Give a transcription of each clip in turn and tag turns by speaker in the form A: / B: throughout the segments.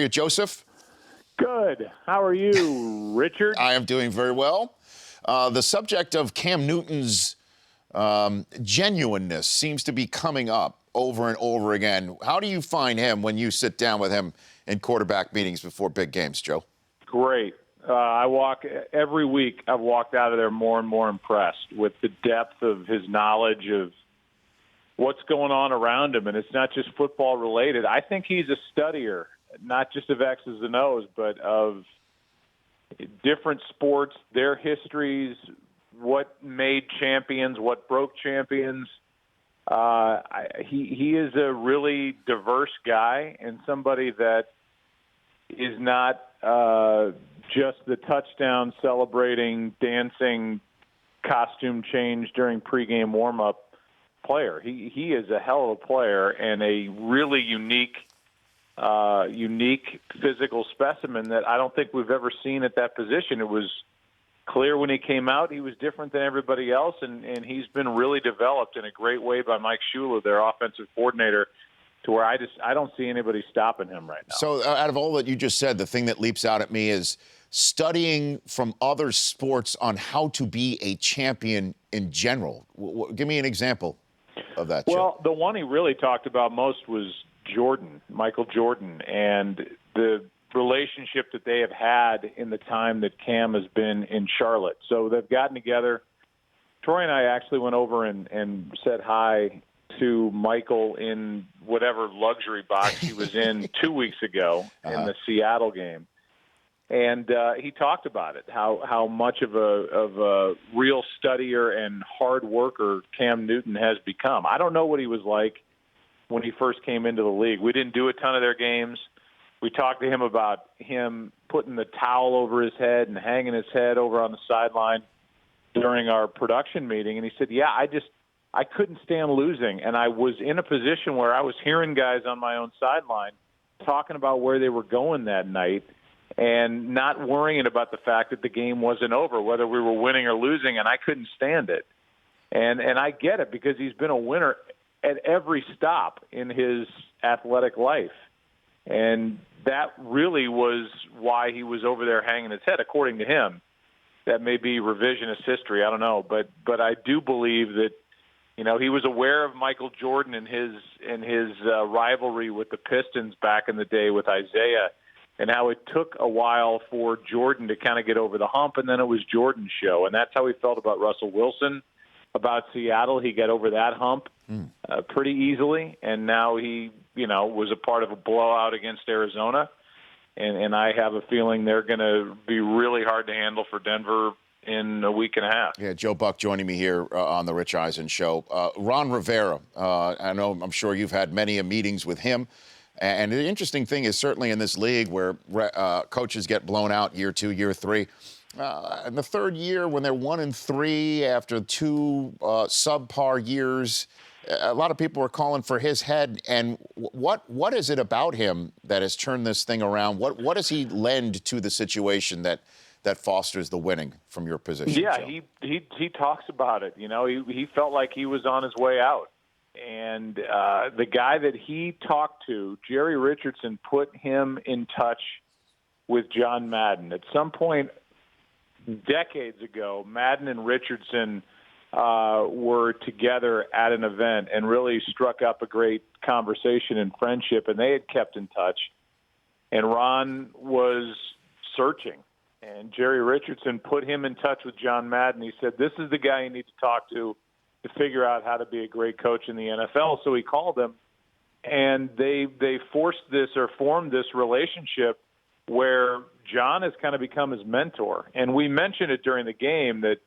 A: you, Joseph?
B: Good. How are you, Richard?
A: I am doing very well. The subject of Cam Newton's genuineness seems to be coming up over and over again. How do you find him when you sit down with him in quarterback meetings before big games, Joe?
B: Great. Every week I've walked out of there more and more impressed with the depth of his knowledge of what's going on around him. And it's not just football related. I think he's a studier, not just of X's and O's, but of different sports, their histories, what made champions, what broke champions. He is a really diverse guy and somebody that is not just the touchdown celebrating, dancing, costume change during pregame warm-up player. He is a hell of a player and a really unique physical specimen that I don't think we've ever seen at that position. It was clear when he came out he was different than everybody else, and he's been really developed in a great way by Mike Shula, their offensive coordinator, to where I don't see anybody stopping him right now.
A: So out of all that you just said, the thing that leaps out at me is studying from other sports on how to be a champion in general. Give me an example of that.
B: Well, the one he really talked about most was Michael Jordan, and the relationship that they have had in the time that Cam has been in Charlotte. So they've gotten together. Troy and I actually went over and said hi to Michael in whatever luxury box he was in 2 weeks ago in the Seattle game. And he talked about it, how much of a real studier and hard worker Cam Newton has become. I don't know what he was like when he first came into the league. We didn't do a ton of their games. We talked to him about him putting the towel over his head and hanging his head over on the sideline during our production meeting. And he said, yeah, I couldn't stand losing. And I was in a position where I was hearing guys on my own sideline talking about where they were going that night and not worrying about the fact that the game wasn't over, whether we were winning or losing, and I couldn't stand it. And I get it because he's been a winner at every stop in his athletic life. And that really was why he was over there hanging his head, according to him. That may be revisionist history, I don't know. But I do believe that, you know, he was aware of Michael Jordan and his rivalry with the Pistons back in the day with Isaiah, and how it took a while for Jordan to kind of get over the hump, and then it was Jordan's show. And that's how he felt about Russell Wilson, about Seattle. He got over that hump pretty easily, and now he, you know, was a part of a blowout against Arizona. And I have a feeling they're going to be really hard to handle for Denver in a week and a half.
A: Yeah, Joe Buck joining me here on the Rich Eisen Show. Ron Rivera, I'm sure you've had many meetings with him. And the interesting thing is certainly in this league where coaches get blown out year 2, year 3, in the third year when they're 1-3 after 2 subpar years, a lot of people are calling for his head. And what is it about him that has turned this thing around? What does he lend to the situation that fosters the winning from your position?
B: Yeah,
A: Joe?
B: he talks about it. You know, he felt like he was on his way out. And the guy that he talked to, Jerry Richardson, put him in touch with John Madden. At some point decades ago, Madden and Richardson were together at an event and really struck up a great conversation and friendship, and they had kept in touch. And Ron was searching, and Jerry Richardson put him in touch with John Madden. He said, this is the guy you need to talk to figure out how to be a great coach in the NFL. So he called him, and they formed this relationship where John has kind of become his mentor. And we mentioned it during the game that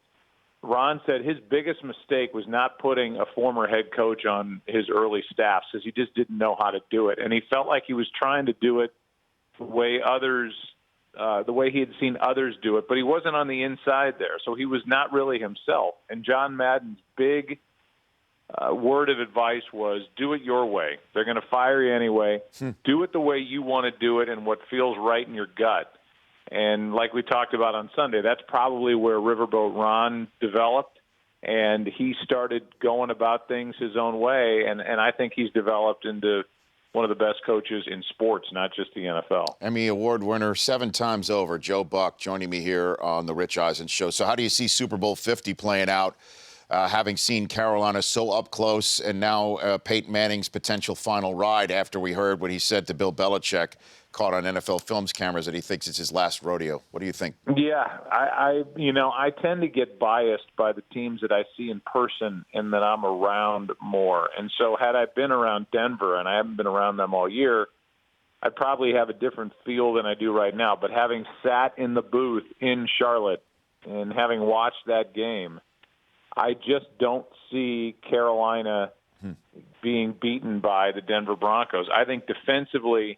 B: Ron said his biggest mistake was not putting a former head coach on his early staff because he just didn't know how to do it. And he felt like he was trying to do it the way he had seen others do it, but he wasn't on the inside there. So he was not really himself. And John Madden's big word of advice was, do it your way. They're going to fire you anyway. Do it the way you want to do it and what feels right in your gut. And like we talked about on Sunday, that's probably where Riverboat Ron developed, and he started going about things his own way, and I think he's developed into one of the best coaches in sports, not just the NFL.
A: Emmy Award winner 7 times over, Joe Buck, joining me here on the Rich Eisen Show. So how do you see Super Bowl 50 playing out, having seen Carolina so up close and now Peyton Manning's potential final ride after we heard what he said to Bill Belichick, caught on NFL Films cameras, that he thinks it's his last rodeo? What do you think?
B: Yeah, I tend to get biased by the teams that I see in person and that I'm around more. And so had I been around Denver, and I haven't been around them all year, I'd probably have a different feel than I do right now. But having sat in the booth in Charlotte and having watched that game, I just don't see Carolina being beaten by the Denver Broncos. I think defensively,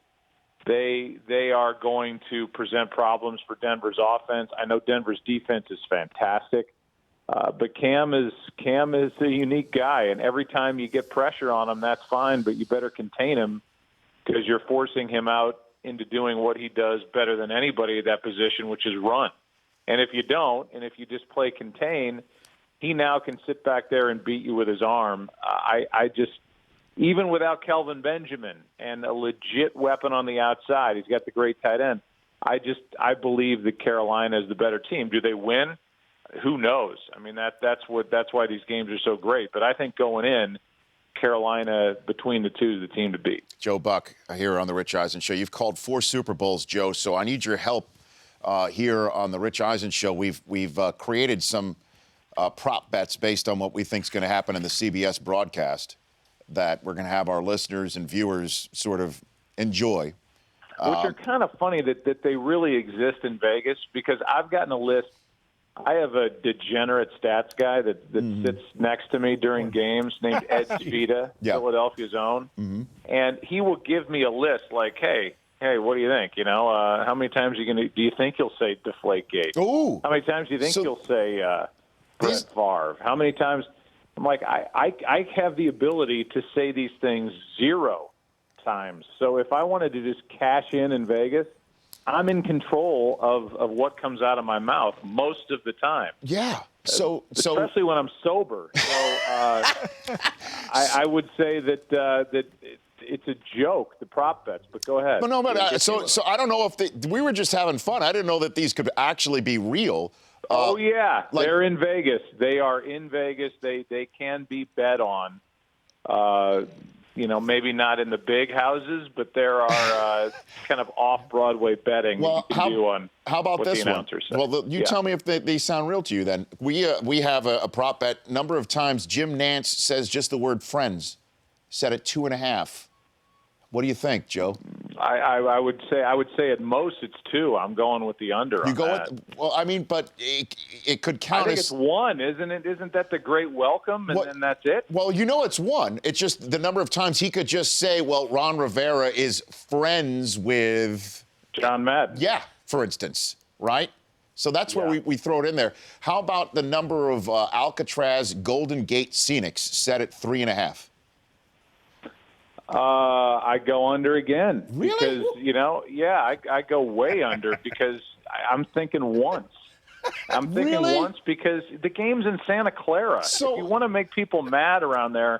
B: they are going to present problems for Denver's offense. I know Denver's defense is fantastic, but Cam is a unique guy, and every time you get pressure on him, that's fine, but you better contain him because you're forcing him out into doing what he does better than anybody at that position, which is run. And if you don't, and if you just play contain, he now can sit back there and beat you with his arm. I just, even without Kelvin Benjamin and a legit weapon on the outside, he's got the great tight end. I believe that Carolina is the better team. Do they win? Who knows? I mean, that's why these games are so great. But I think going in, Carolina, between the two, is the team to beat.
A: Joe Buck here on the Rich Eisen Show. You've called 4 Super Bowls, Joe, so I need your help here on the Rich Eisen Show. We've created some prop bets based on what we think is going to happen in the CBS broadcast that we're going to have our listeners and viewers sort of enjoy.
B: Which are kind of funny that they really exist in Vegas, because I've gotten a list. I have a degenerate stats guy that sits next to me during games named Ed Svita, Philadelphia's own. And he will give me a list like, hey, what do you think? How many times do you think he'll say Deflategate?
A: Ooh.
B: How many times do you think he'll say Brett Favre? How many times? I'm like, I have the ability to say these things 0 times. So if I wanted to just cash in Vegas, I'm in control of what comes out of my mouth most of the time.
A: Yeah. So
B: especially when I'm sober. So I would say that it's a joke, the prop bets. But go ahead.
A: But no, so I don't know if we were just having fun. I didn't know that these could actually be real.
B: They're in Vegas. They are in Vegas. They can be bet on. Maybe not in the big houses, but there are kind of off-Broadway betting that you can do on
A: how about
B: what
A: this
B: the announcers say.
A: Well, tell me if they sound real to you then. We have a prop bet. Number of times Jim Nantz says just the word friends, set at 2.5. What do you think, Joe?
B: I would say at most it's 2. I'm going with the under.
A: You go with, well, I mean, but it could count.
B: I think it's 1, isn't it? Isn't that the great welcome, and then that's it?
A: Well, it's 1. It's just the number of times he could just say, well, Ron Rivera is friends with
B: John Madden.
A: Yeah, for instance, right? So that's where we throw it in there. How about the number of Alcatraz Golden Gate Scenics set at 3.5?
B: I go under again.
A: Really?
B: Because, I go way under because I'm thinking once. I'm thinking once because the game's in Santa Clara.
A: So,
B: if you want to make people mad around there,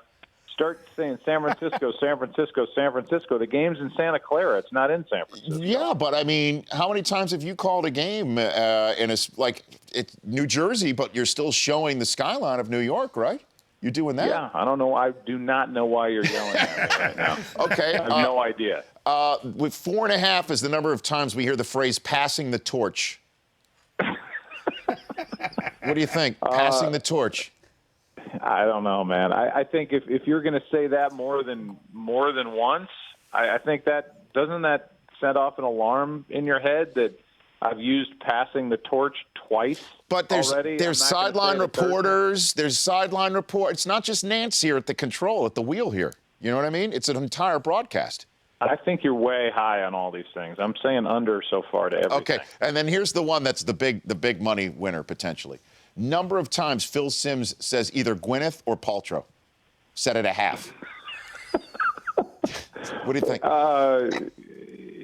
B: start saying San Francisco, San Francisco, San Francisco. The game's in Santa Clara. It's not in San Francisco.
A: Yeah, but I mean, how many times have you called a game it's New Jersey, but you're still showing the skyline of New York, right? You're doing that?
B: Yeah, I don't know. I do not know why you're yelling at me right now.
A: Okay.
B: I have no idea.
A: With 4.5 is the number of times we hear the phrase passing the torch. What do you think? Passing the torch.
B: I don't know, man. I think if you're going to say that more than once, I think doesn't that set off an alarm in your head that I've used passing the torch twice.
A: But there's sideline reporters. There's sideline report. It's not just Nance here at the wheel here. You know what I mean? It's an entire broadcast.
B: I think you're way high on all these things. I'm saying under so far to everything.
A: Okay, and then here's the one that's the big money winner potentially. Number of times Phil Simms says either Gwyneth or Paltrow. Set at 0.5. What do you think?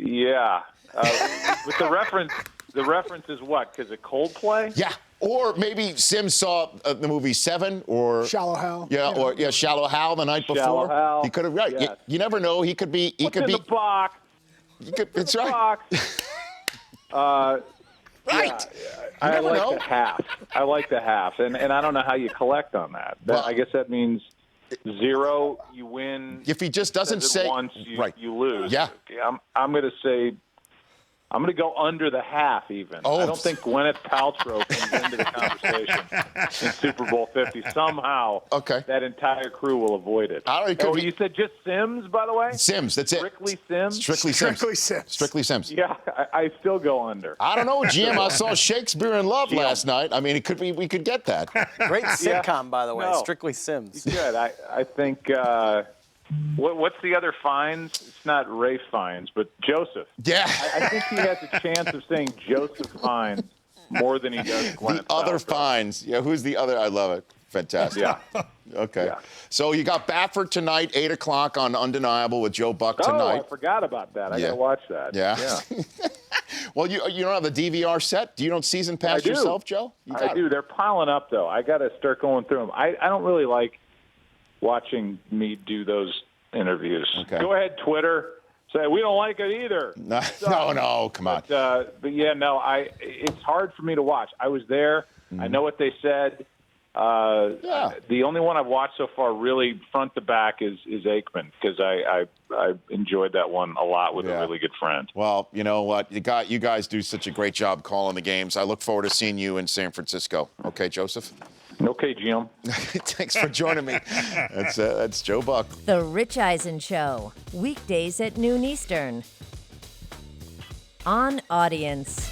B: Yeah. But the reference is what? Because of Coldplay?
A: Yeah. Or maybe Sims saw the movie Seven or
C: Shallow Hal.
A: Yeah, Shallow Hal the night
B: Shallow
A: before.
B: Hal,
A: He could have, right.
B: yes.
A: You never know. He could be.
B: What's in the box?
A: That's right.
B: Box.
A: Right.
B: Yeah,
A: You
B: I
A: never
B: like
A: know.
B: the half. I like the half, and I don't know how you collect on that.
A: Well-
B: I guess that means 0, you win.
A: If he just doesn't
B: Says it
A: say
B: once,
A: right.
B: you lose.
A: Yeah.
B: Okay, I'm going to say. I'm going to go under the half even.
A: Oh.
B: I don't think Gwyneth Paltrow comes into the conversation in Super Bowl 50. Somehow,
A: Okay.
B: that entire crew will avoid it.
A: I don't know, it could
B: Oh,
A: be-
B: you said just Sims, by the way?
A: Sims, that's it.
B: Strictly Sims?
A: Strictly Sims.
C: Strictly Sims.
A: Strictly Sims.
B: Yeah, I still go under.
A: I don't know, Jim. I saw Shakespeare in Love
B: Jim.
A: last night. I mean, it could be. We could get that.
D: Great sitcom, by the way.
B: No.
D: Strictly Sims.
B: Good. I think, what's the other Fiennes? It's not Ray Fiennes, but Joseph.
A: Yeah.
B: I think he has a chance of saying Joseph Fiennes more than he does Gwyneth
A: The other
B: Paltrow.
A: Fines. Yeah, who's the other? I love it. Fantastic.
B: Yeah.
A: Okay.
B: Yeah.
A: So you got Baffert tonight, 8 o'clock on Undeniable with Joe Buck
B: Oh,
A: tonight.
B: I forgot about that. I
A: Yeah.
B: got to watch that.
A: Yeah. Well, you don't have the DVR set? You don't season pass
B: I do.
A: yourself, Joe? You
B: I
A: got
B: do.
A: it.
B: They're piling up, though. I got to start going through them. I don't really like watching me do those interviews.
A: Okay.
B: Go ahead, Twitter. Say, we don't like it either.
A: No, come on.
B: But yeah, no, it's hard for me to watch. I was there. I know what they said.
A: Yeah.
B: The only one I've watched so far, really front to back, is Aikman, because I enjoyed that one a lot with
A: Yeah.
B: a really good friend.
A: Well, you know what? You guys do such a great job calling the games. I look forward to seeing you in San Francisco. Okay, Joseph?
B: Okay, Jim.
A: Thanks for joining me. That's Joe Buck.
E: The Rich Eisen Show, weekdays at noon Eastern. On Audience.